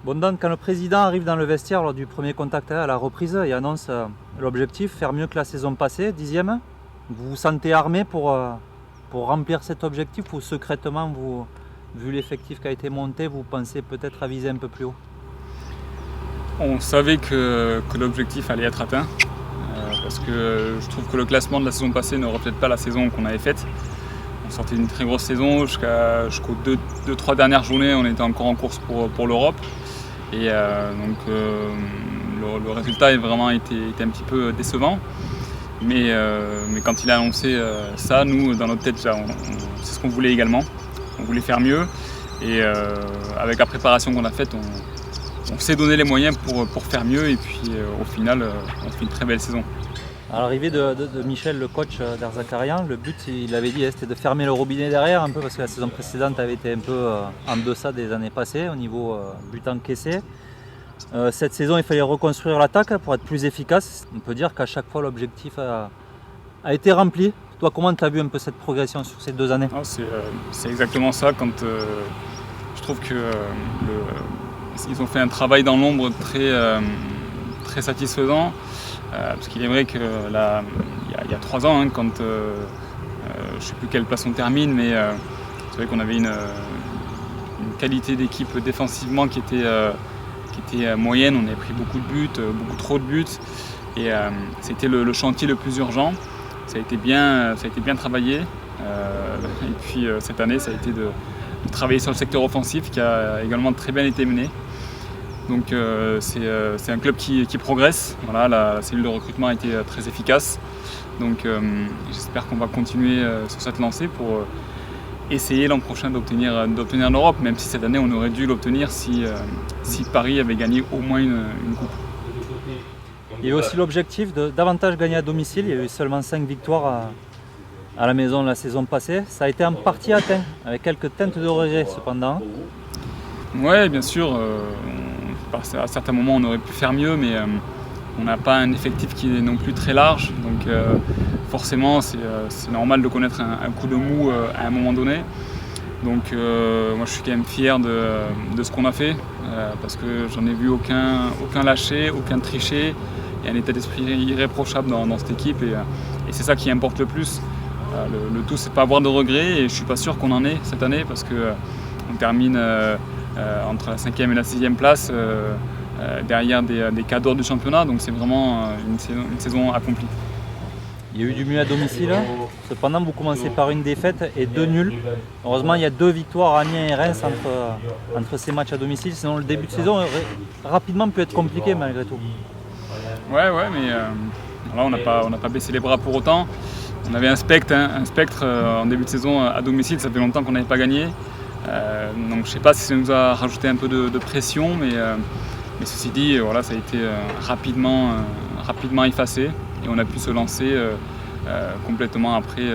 Bon, donc, quand le président arrive dans le vestiaire lors du premier contact à la reprise et annonce l'objectif, faire mieux que la saison passée, 10e, vous vous sentez armé pour remplir cet objectif ou secrètement, vu l'effectif qui a été monté, vous pensez peut-être à viser un peu plus haut? On savait que l'objectif allait être atteint parce que je trouve que le classement de la saison passée ne reflète pas la saison qu'on avait faite. On sortait d'une très grosse saison, jusqu'aux 2-3 dernières journées on était encore en course pour l'Europe. Et donc le résultat a vraiment été un petit peu décevant. Mais quand il a annoncé ça, nous dans notre tête, c'est ce qu'on voulait également. On voulait faire mieux et avec la préparation qu'on a faite, on s'est donné les moyens pour faire mieux et puis au final on fait une très belle saison. À l'arrivée de Michel, le coach d'Arzakarian, le but, il avait dit, c'était de fermer le robinet derrière un peu parce que la saison précédente avait été un peu en deçà des années passées au niveau but encaissé. Cette saison, il fallait reconstruire l'attaque pour être plus efficace. On peut dire qu'à chaque fois, l'objectif a été rempli. Toi, comment tu as vu un peu cette progression sur ces 2 années? C'est exactement ça. Quand je trouve que ils ont fait un travail dans l'ombre très satisfaisant. Parce qu'il est vrai que là, il y a 3 ans, quand je ne sais plus quelle place on termine, mais c'est vrai qu'on avait une qualité d'équipe défensivement qui était moyenne. On avait pris beaucoup de buts, beaucoup trop de buts, et c'était le chantier le plus urgent. Ça a été bien travaillé. Et puis cette année, ça a été de travailler sur le secteur offensif qui a également très bien été mené. Donc c'est un club qui progresse. Voilà, la cellule de recrutement a été très efficace. Donc j'espère qu'on va continuer sur cette lancée pour essayer l'an prochain d'obtenir l'Europe, même si cette année on aurait dû l'obtenir si Paris avait gagné au moins une coupe. Il y a eu aussi l'objectif de davantage gagner à domicile. Il y a eu seulement 5 victoires à la maison la saison passée. Ça a été en partie atteint, avec quelques teintes de regret cependant. Oui, bien sûr. À certains moments on aurait pu faire mieux, mais on n'a pas un effectif qui est non plus très large, donc forcément c'est normal de connaître un coup de mou à un moment donné. Donc moi je suis quand même fier de ce qu'on a fait, parce que j'en ai vu aucun lâcher, aucun tricher. Il y a un état d'esprit irréprochable dans cette équipe et c'est ça qui importe le plus. Le tout, c'est pas avoir de regrets, et je suis pas sûr qu'on en ait cette année, parce qu'on termine entre la 5e et la 6e place, derrière des cadres du championnat, donc c'est vraiment une saison accomplie. Il y a eu du mieux à domicile, cependant vous commencez par une défaite et 2 nuls. Heureusement il y a 2 victoires à Amiens et Reims entre ces matchs à domicile, sinon le début de saison aurait rapidement pu être compliqué malgré tout. Ouais, mais là on n'a pas baissé les bras pour autant. On avait un spectre en début de saison à domicile, ça fait longtemps qu'on n'avait pas gagné. Donc je ne sais pas si ça nous a rajouté un peu de pression, mais ceci dit, voilà, ça a été rapidement effacé et on a pu se lancer complètement après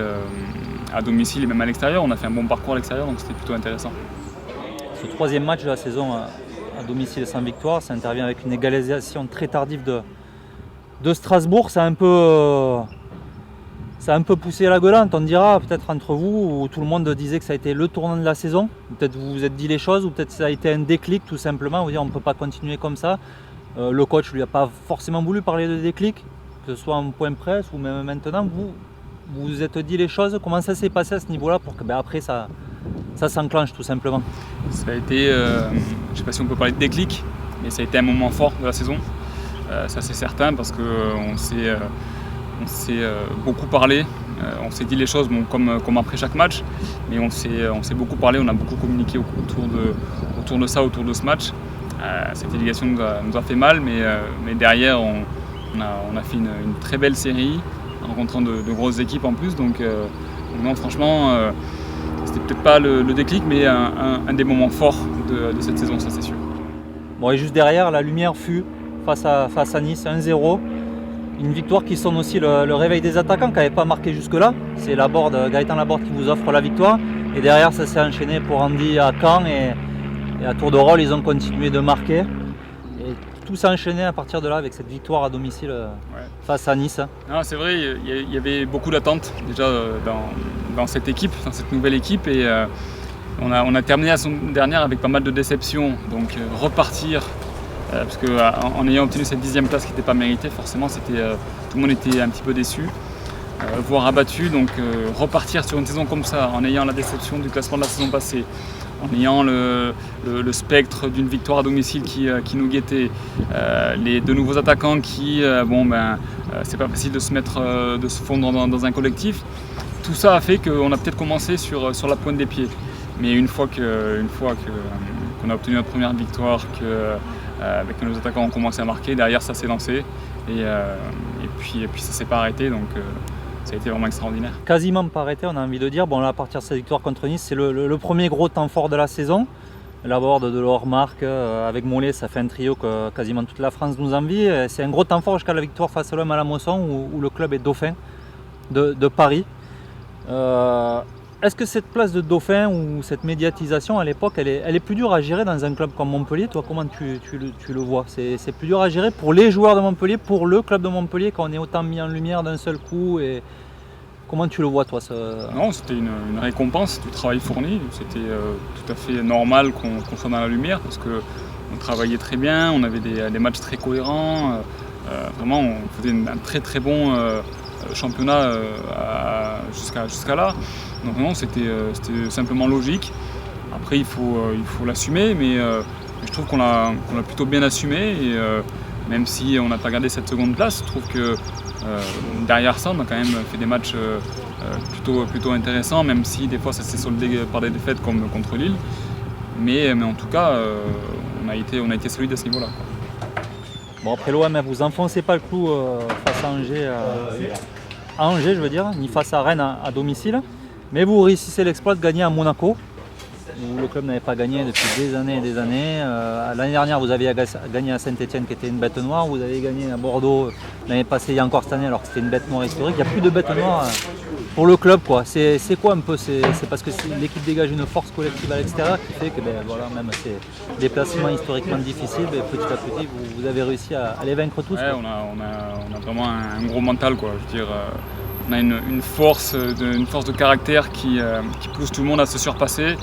à domicile et même à l'extérieur. On a fait un bon parcours à l'extérieur, donc c'était plutôt intéressant. Ce 3e match de la saison à domicile sans victoire, ça intervient avec une égalisation très tardive de Strasbourg. Ça a un peu poussé la gueulante, on dira, peut-être entre vous, où tout le monde disait que ça a été le tournant de la saison. Peut-être vous vous êtes dit les choses, ou peut-être ça a été un déclic tout simplement, vous dire on ne peut pas continuer comme ça. Le coach lui a pas forcément voulu parler de déclic, que ce soit en point presse ou même maintenant. Vous vous êtes dit les choses, comment ça s'est passé à ce niveau-là pour que après ça s'enclenche tout simplement? Ça a été, je ne sais pas si on peut parler de déclic, mais ça a été un moment fort de la saison. Ça c'est certain, parce qu'on s'est beaucoup parlé, on s'est dit les choses comme après chaque match, mais on s'est beaucoup parlé, on a beaucoup communiqué autour de ça, autour de ce match. Cette élégation nous a fait mal, mais derrière on a fait une très belle série, en rencontrant de grosses équipes en plus, donc non, franchement c'était peut-être pas le déclic, mais un des moments forts de cette saison, ça c'est sûr. Bon, et juste derrière, la lumière fut face à Nice, 1-0. Une victoire qui sonne aussi le réveil des attaquants qui n'avaient pas marqué jusque-là. C'est Gaëtan Laborde qui vous offre la victoire. Et derrière, ça s'est enchaîné pour Andy à Caen. Et à tour de rôle, ils ont continué de marquer. Et tout s'est enchaîné à partir de là avec cette victoire à domicile face à Nice. Non, c'est vrai, il y avait beaucoup d'attentes déjà dans cette équipe, dans cette nouvelle équipe. Et On a terminé la saison dernière avec pas mal de déceptions, donc repartir, parce qu'en ayant obtenu cette 10e place qui n'était pas méritée, forcément tout le monde était un petit peu déçu, voire abattu, donc repartir sur une saison comme ça, en ayant la déception du classement de la saison passée, en ayant le spectre d'une victoire à domicile qui nous guettait, les deux nouveaux attaquants qui, c'est pas facile de se fondre dans un collectif. Tout ça a fait qu'on a peut-être commencé sur la pointe des pieds. Mais une fois qu'on a obtenu notre première victoire, que nos attaquants ont commencé à marquer, derrière ça s'est lancé et puis ça s'est pas arrêté, donc ça a été vraiment extraordinaire. Quasiment pas arrêté, on a envie de dire. Bon là, à partir de cette victoire contre Nice, c'est le premier gros temps fort de la saison. Laborde, Delors, Marc, avec Mollet, ça fait un trio que quasiment toute la France nous envie. C'est un gros temps fort jusqu'à la victoire face à l'OM à la Mosson où le club est dauphin de Paris. Est-ce que cette place de dauphin ou cette médiatisation à l'époque, elle est plus dure à gérer dans un club comme Montpellier? Toi, comment tu le vois? C'est plus dur à gérer pour les joueurs de Montpellier, pour le club de Montpellier, quand on est autant mis en lumière d'un seul coup et... Comment tu le vois, toi Non, c'était une récompense du travail fourni. C'était tout à fait normal qu'on soit dans la lumière parce qu'on travaillait très bien, on avait des matchs très cohérents. Vraiment, on faisait un très très bon championnat jusqu'à là. Donc non, c'était simplement logique. Après, il faut l'assumer, mais je trouve qu'on l'a plutôt bien assumé. Et même si on n'a pas gardé cette seconde place, je trouve que derrière ça, on a quand même fait des matchs plutôt intéressants, même si des fois ça s'est soldé par des défaites comme contre Lille. Mais en tout cas, on a été solide à ce niveau-là. Bon, après l'OM, vous enfoncez pas le clou face à Angers, je veux dire, ni face à Rennes à domicile. Mais vous réussissez l'exploit de gagner à Monaco, où le club n'avait pas gagné depuis des années et des années. L'année dernière, vous aviez gagné à Saint-Etienne, qui était une bête noire. Vous avez gagné à Bordeaux l'année passée et encore cette année, alors que c'était une bête noire historique. Il n'y a plus de bête noire pour le club, quoi. C'est quoi un peu? C'est parce que l'équipe dégage une force collective à l'extérieur qui fait que même ces déplacements historiquement difficiles, petit à petit, vous avez réussi à les vaincre tous. Ouais, on a vraiment un gros mental, quoi. Je veux dire, on a une force de caractère qui pousse tout le monde à se surpasser.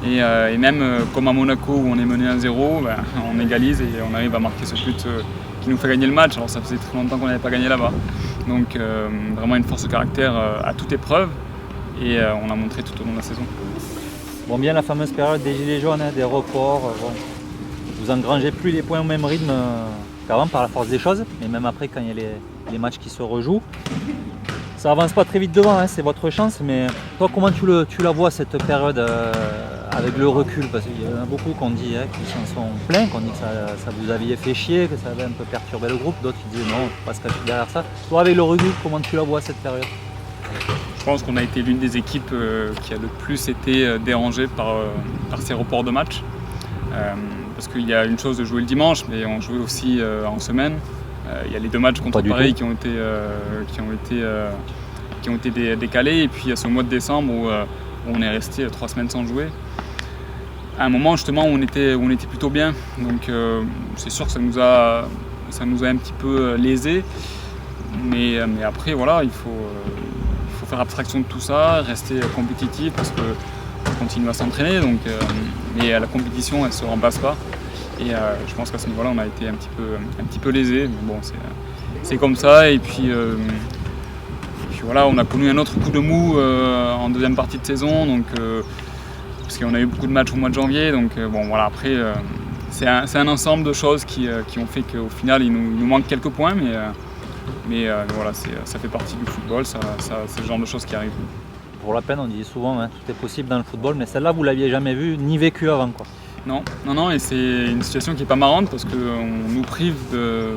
Et même comme à Monaco où on est mené 1-0, on égalise et on arrive à marquer ce but qui nous fait gagner le match. Alors ça faisait très longtemps qu'on n'avait pas gagné là-bas. Donc vraiment une force de caractère à toute épreuve et on l'a montré tout au long de la saison. Bon, bien la fameuse période des gilets jaunes, des records, vous engrangez plus les points au même rythme qu'avant par la force des choses, mais même après quand il y a les matchs qui se rejouent. Ça avance pas très vite devant, c'est votre chance, mais toi comment tu la vois cette période avec le recul? Parce qu'il y en a beaucoup qui ont dit, qui s'en sont plaints, qui ont dit que ça vous aviez fait chier, que ça avait un peu perturbé le groupe, d'autres qui disaient non, il ne faut pas se cacher derrière ça. Toi avec le recul, comment tu la vois cette période? Je pense qu'on a été l'une des équipes qui a le plus été dérangée par ces reports de match. Parce qu'il y a une chose de jouer le dimanche, mais on jouait aussi en semaine. Il y a les deux matchs contre Paris qui ont été décalés, et puis il y a ce mois de décembre où on est resté 3 semaines sans jouer. À un moment justement où on était plutôt bien, donc c'est sûr que ça nous a un petit peu lésés, mais après voilà, il faut faire abstraction de tout ça, rester compétitif parce qu'on continue à s'entraîner, donc mais la compétition elle se remplace pas. Et je pense qu'à ce niveau-là, on a été un petit peu lésés, mais bon, c'est comme ça. Et puis voilà, on a connu un autre coup de mou en deuxième partie de saison, donc parce qu'on a eu beaucoup de matchs au mois de janvier. Donc bon, voilà, après, c'est un ensemble de choses qui ont fait qu'au final, il nous manque quelques points, mais voilà, ça fait partie du football, c'est le genre de choses qui arrivent. Pour la peine, on dit souvent, tout est possible dans le football, mais celle-là, vous ne l'aviez jamais vue ni vécue avant, quoi. Non, et c'est une situation qui n'est pas marrante parce qu'on nous prive de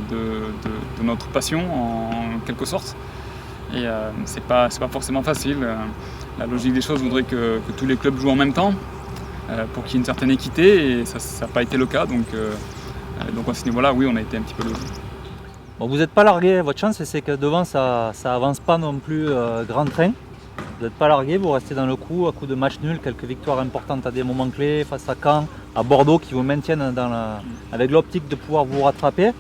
notre passion en quelque sorte. Et c'est pas forcément facile. La logique des choses voudrait que tous les clubs jouent en même temps pour qu'il y ait une certaine équité, et ça n'a pas été le cas. Donc à ce niveau-là, oui, on a été un petit peu lésés. Bon, vous n'êtes pas largué, votre chance c'est que devant ça avance pas non plus grand train. Vous n'êtes pas largué, vous restez dans le coup, à coup de match nul, quelques victoires importantes à des moments clés, face à Caen, à Bordeaux, qui vous maintiennent avec l'optique de pouvoir vous rattraper.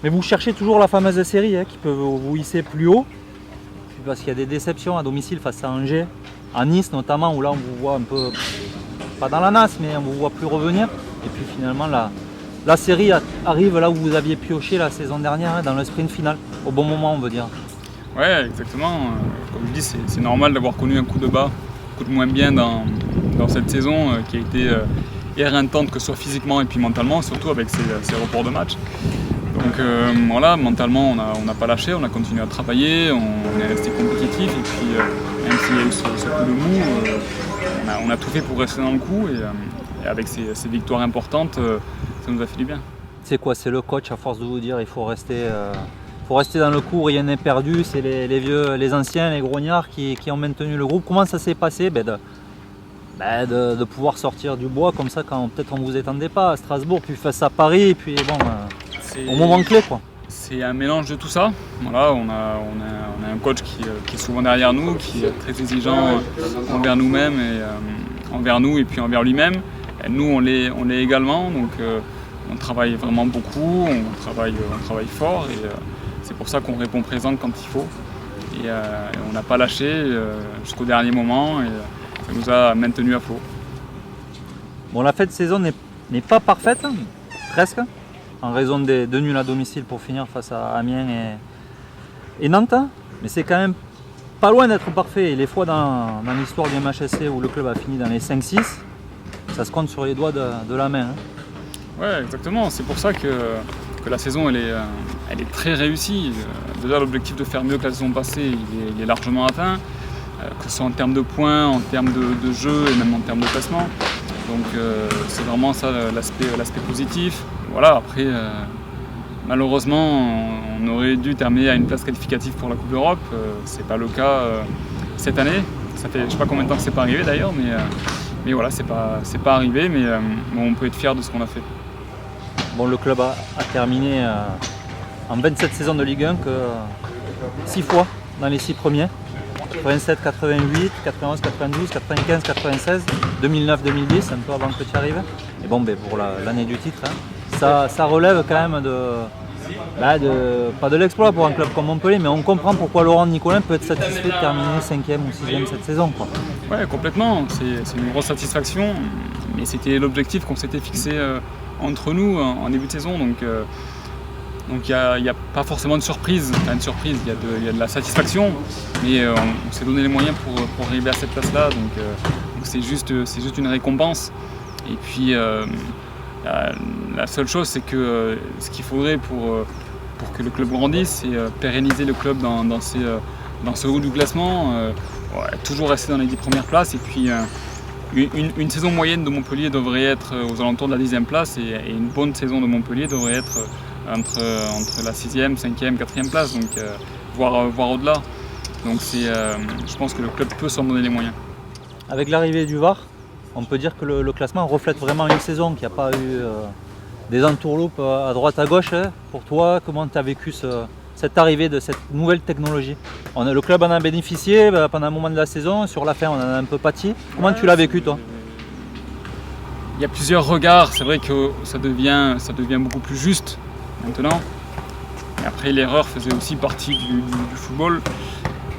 Mais vous cherchez toujours la fameuse série qui peut vous hisser plus haut, parce qu'il y a des déceptions à domicile face à Angers, à Nice notamment, où là on vous voit un peu pas dans la nasse, mais on ne vous voit plus revenir. Et puis finalement, la série arrive là où vous aviez pioché la saison dernière, hein, dans le sprint final, au bon moment, on veut dire. Ouais, exactement. Comme je dis, c'est normal d'avoir connu un coup de bas, un coup de moins bien dans cette saison qui a été éreintante, que ce soit physiquement et puis mentalement, surtout avec ces reports de match. Donc voilà, mentalement, on n'a pas lâché, on a continué à travailler, on est resté compétitif et puis même s'il y a eu ce coup de mou, on a tout fait pour rester dans le coup et avec ces victoires importantes, ça nous a fait du bien. C'est quoi? C'est le coach à force de vous dire il faut rester dans le coup, rien n'est perdu, c'est les vieux, les anciens, les grognards qui ont maintenu le groupe. Comment ça s'est passé de pouvoir sortir du bois comme ça quand peut-être on ne vous attendait pas à Strasbourg, puis face à Paris, et puis bon, au moment clé quoi. C'est un mélange de tout ça. Voilà, on a un coach qui est souvent derrière nous, qui est très exigeant envers nous-mêmes et envers nous et puis envers lui-même. Et nous, on l'est également, donc on travaille vraiment beaucoup, on travaille fort et c'est pour ça qu'on répond présent quand il faut. Et on n'a pas lâché jusqu'au dernier moment et ça nous a maintenus à flot. Bon, la fin de saison n'est pas parfaite, presque, en raison des 2 nuls à domicile pour finir face à Amiens et Nantes, mais c'est quand même pas loin d'être parfait. Et les fois dans l'histoire du MHSC où le club a fini dans les 5-6, ça se compte sur les doigts de la main. Ouais, exactement. C'est pour ça que la saison elle est très réussie. Déjà, l'objectif de faire mieux que la saison passée, il est largement atteint, que ce soit en termes de points, en termes de jeu et même en termes de classement. Donc c'est vraiment ça l'aspect positif. Voilà, après, malheureusement, on aurait dû terminer à une place qualificative pour la Coupe d'Europe. C'est pas le cas cette année. Ça fait je sais pas combien de temps que c'est pas arrivé d'ailleurs, mais voilà, c'est pas arrivé, mais bon, on peut être fier de ce qu'on a fait. Bon, le club a terminé en 27 saisons de Ligue 1 que 6 fois dans les 6 premiers. 87, 88, 91, 92, 95, 96, 2009, 2010, un peu avant que tu arrives. Et bon, pour l'année du titre, hein, ça relève quand même pas de l'exploit pour un club comme Montpellier, mais on comprend pourquoi Laurent Nicolin peut être satisfait de terminer 5e ou 6e cette saison, quoi. Ouais, complètement. C'est une grosse satisfaction, mais c'était l'objectif qu'on s'était fixé entre nous en début de saison. Donc il n'y a pas forcément de surprise. Enfin, une surprise, il y a de la satisfaction, mais on s'est donné les moyens pour arriver à cette place-là. Donc c'est juste une récompense. Et puis la seule chose, c'est que ce qu'il faudrait pour que le club grandisse, c'est pérenniser le club dans ce haut du classement, toujours rester dans les 10 premières places. Et puis une saison moyenne de Montpellier devrait être aux alentours de la 10e place et une bonne saison de Montpellier devrait être entre la 6e, 5e, 4e place, donc voire au-delà. Donc je pense que le club peut s'en donner les moyens. Avec l'arrivée du VAR, on peut dire que le classement reflète vraiment une saison, qu'il n'y a pas eu des entourloupes à droite à gauche. Hein. Pour toi, comment tu as vécu cette arrivée de cette nouvelle technologie? Le club en a bénéficié pendant un moment de la saison, sur la fin on en a un peu pâti. Comment tu l'as vécu toi? Il y a plusieurs regards, c'est vrai que ça devient beaucoup plus juste maintenant. Et après, l'erreur faisait aussi partie du football.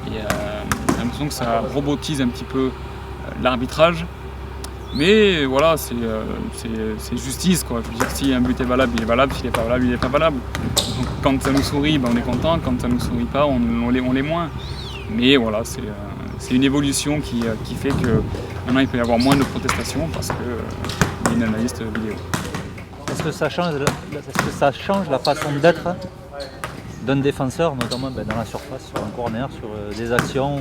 Et j'ai l'impression que ça robotise un petit peu l'arbitrage. Mais voilà, c'est justice, quoi. Je veux dire, si un but est valable, il est valable. S'il n'est pas valable, il n'est pas valable. Donc, quand ça nous sourit, on est content. Quand ça ne nous sourit pas, on l'est moins. Mais voilà, c'est une évolution qui fait que maintenant il peut y avoir moins de protestations parce qu'il y a une analyste vidéo. Est-ce que ça change la façon d'être d'un défenseur, notamment dans la surface, sur un corner, sur des actions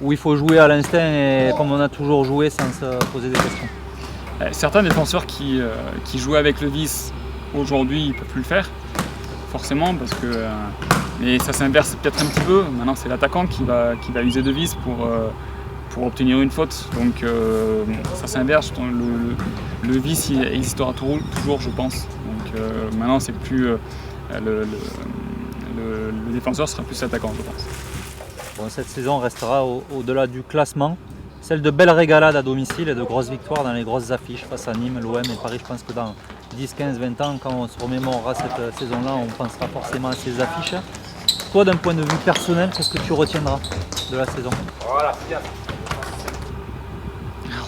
où il faut jouer à l'instinct et comme on a toujours joué sans se poser des questions? Certains défenseurs qui jouaient avec le vice, aujourd'hui ils ne peuvent plus le faire, forcément, parce que mais ça s'inverse peut-être un petit peu. Maintenant c'est l'attaquant qui va user de vice pour obtenir une faute. Donc ça s'inverse. Le vice il existera toujours, je pense. Donc maintenant c'est plus le défenseur sera plus l'attaquant, je pense. Bon, cette saison restera au-delà du classement, celle de belles régalades à domicile et de grosses victoires dans les grosses affiches face à Nîmes, l'OM et Paris. Je pense que dans 10, 15, 20 ans, quand on se remémorera cette saison-là, on pensera forcément à ces affiches. Toi, d'un point de vue personnel, qu'est-ce que tu retiendras de la saison?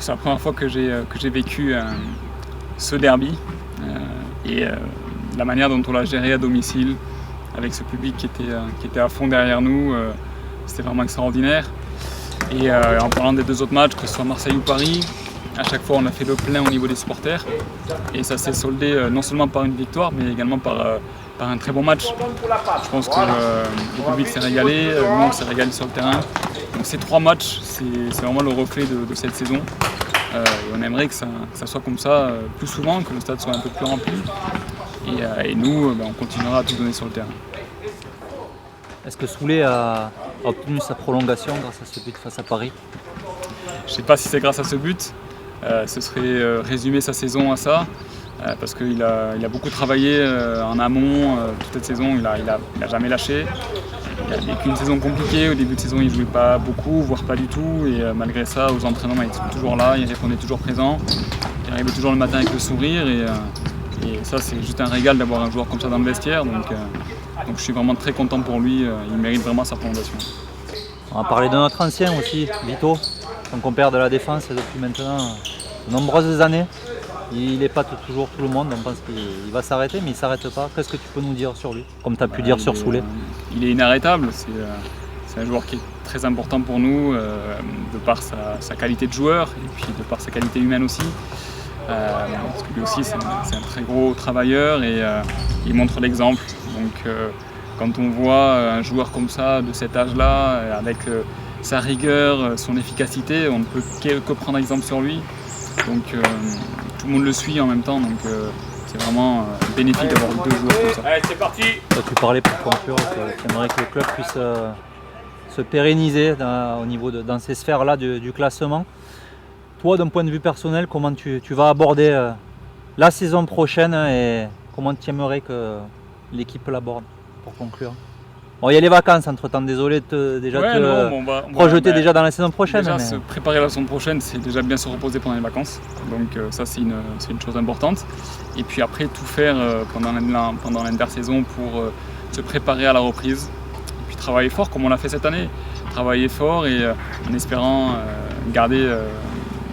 C'est la première fois que j'ai vécu ce derby et la manière dont on l'a géré à domicile avec ce public qui était à fond derrière nous, c'était vraiment extraordinaire. Et en parlant des 2 autres matchs, que ce soit Marseille ou Paris, à chaque fois on a fait le plein au niveau des supporters et ça s'est soldé non seulement par une victoire mais également par un très bon match. Je pense que le public s'est régalé, nous on s'est régalé sur le terrain. Donc ces 3 matchs, c'est vraiment le reflet de cette saison. Et on aimerait que ça soit comme ça plus souvent, que le stade soit un peu plus rempli. Et nous, on continuera à tout donner sur le terrain. Est-ce que Soulé a obtenu sa prolongation grâce à ce but face à Paris? Je ne sais pas si c'est grâce à ce but. Ce serait résumer sa saison à ça. Parce qu'il a beaucoup travaillé en amont toute cette saison, il a jamais lâché. Il a vécu une saison compliquée, au début de saison il ne jouait pas beaucoup, voire pas du tout, et malgré ça aux entraînements il était toujours là, il répondait toujours présent, il arrivait toujours le matin avec le sourire, et ça c'est juste un régal d'avoir un joueur comme ça dans le vestiaire, donc je suis vraiment très content pour lui, il mérite vraiment sa prolongation. On va parler de notre ancien aussi, Vito, son compère de la défense depuis maintenant de nombreuses années. Il épate toujours tout le monde, on pense qu'il va s'arrêter, mais il ne s'arrête pas. Qu'est-ce que tu peux nous dire sur lui, comme tu as pu dire sur Soulé? Il est inarrêtable, c'est un joueur qui est très important pour nous, de par sa qualité de joueur et puis de par sa qualité humaine aussi. Parce que lui aussi c'est un très gros travailleur et il montre l'exemple. Donc quand on voit un joueur comme ça, de cet âge-là, avec sa rigueur, son efficacité, on ne peut que prendre exemple sur lui. Donc tout le monde le suit en même temps, donc c'est vraiment bénéfique d'avoir 2 joueurs comme ça. Allez, c'est parti. Tu parlais pour conclure que tu aimerais que le club puisse se pérenniser au niveau dans ces sphères-là du classement. Toi, d'un point de vue personnel, comment tu vas aborder la saison prochaine et comment tu aimerais que l'équipe l'aborde pour conclure? Bon, il y a les vacances entre-temps, désolé de te projeter déjà dans la saison prochaine. Déjà, se préparer la saison prochaine, c'est déjà bien se reposer pendant les vacances. Donc ça, c'est une chose importante. Et puis après, tout faire pendant l'intersaison pour se préparer à la reprise. Et puis travailler fort, comme on l'a fait cette année. Travailler fort et en espérant garder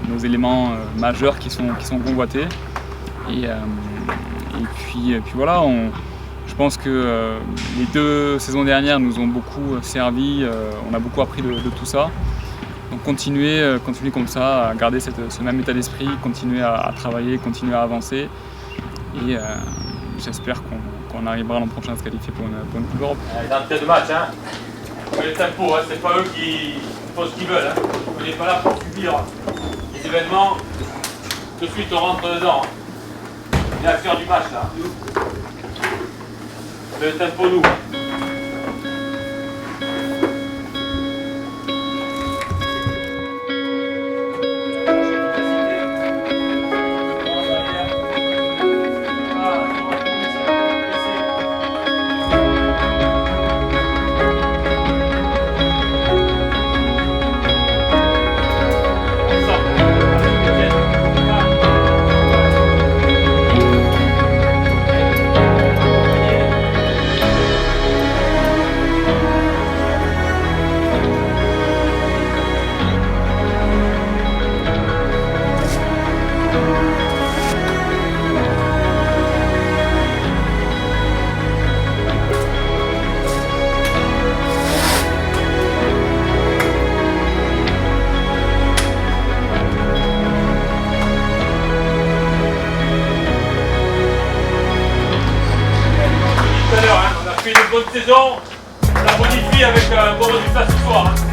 nos éléments majeurs qui sont convoités. Et puis voilà, je pense que les 2 saisons dernières nous ont beaucoup servi, on a beaucoup appris de tout ça. Donc continuer comme ça, à garder ce même état d'esprit, continuer à travailler, continuer à avancer. Et j'espère qu'on arrivera l'an prochain à se qualifier pour une Coupe d'Europe. Dans le de match, hein. Le tempo, hein, c'est pas eux qui font ce qu'ils veulent. Hein. On n'est pas là pour subir les événements. Tout de suite on rentre dedans. Il y a l'acteur du match là. Le tempo nous. Une bonne saison, on la modifie avec un bon résultat ce soir. Hein.